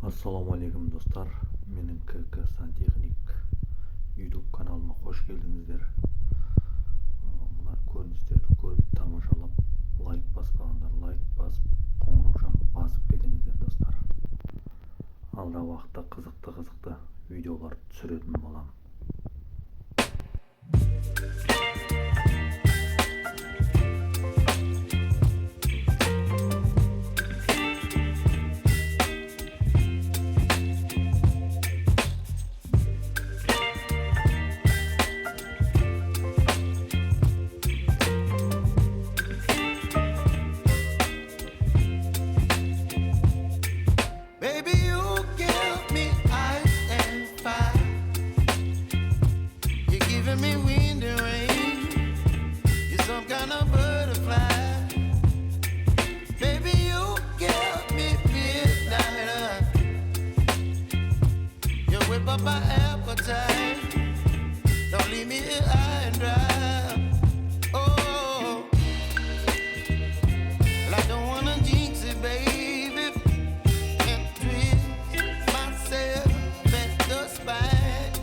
Assalamu alaikum dostlar. Menin Santехник YouTube kanalıma hoş geldinizler. Bunlar görünüşlerdi görüp tamaşalap like basmaganlar like basıp qo'ng'iroqchani basıp kedingizler dostlar. Alda vaqtda qiziqdi videolar tushiradigan bo'laman. Up my appetite, don't leave me here high and dry. Oh, well, I don't wanna jinx it, baby, and twist myself at the spine.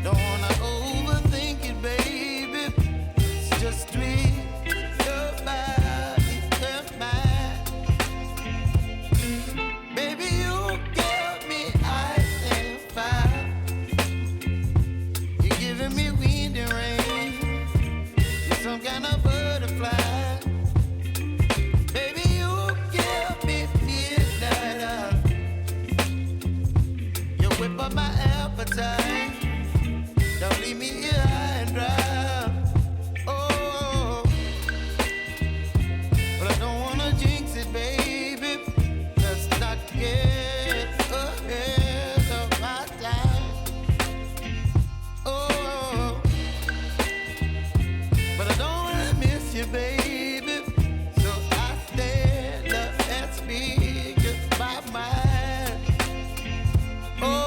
Don't wanna overthink it, baby, it's just twist your body and mine. Baby, you give me ice and fire. You're giving me wind and rain. You're some kind of butterfly. Baby, you give me midnight. You whip up my appetite. Don't leave me here high and dry. Oh, but I don't wanna jinx it, baby. Let's not get ahead of my time. Oh, but I don't wanna miss you, baby. So I stand up and speak just my mind. Oh.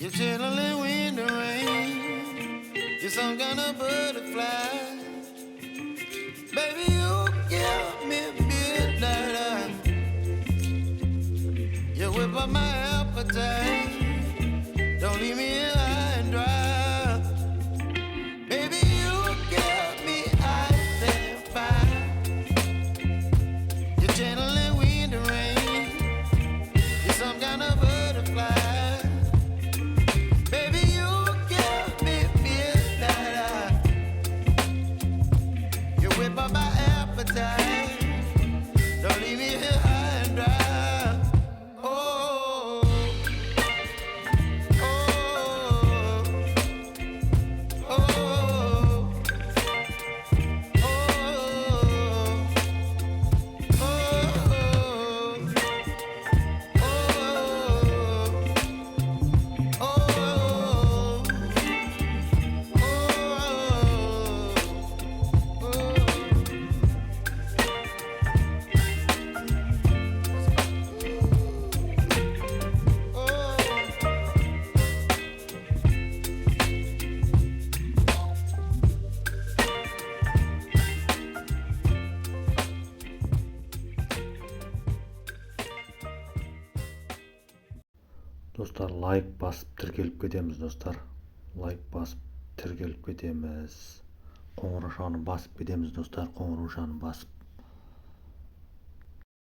You're chilling wind and rain. You're some kind of butterfly. Baby, you give me midnight. You whip up my appetite. Don't leave me here high and dry. Baby, you give me ice and fire. You're channeling wind and rain. You're some kind of butterfly. By my appetite, don't leave me here high and dry. Oh, oh, oh, oh, Dostlar like basıp tіркеліп кетеміз dostlar. Like basıp tіркеліп кетеміз. Qo'ng'iroqchani basıp кетеміз dostlar. Qo'ng'iroqchani basıp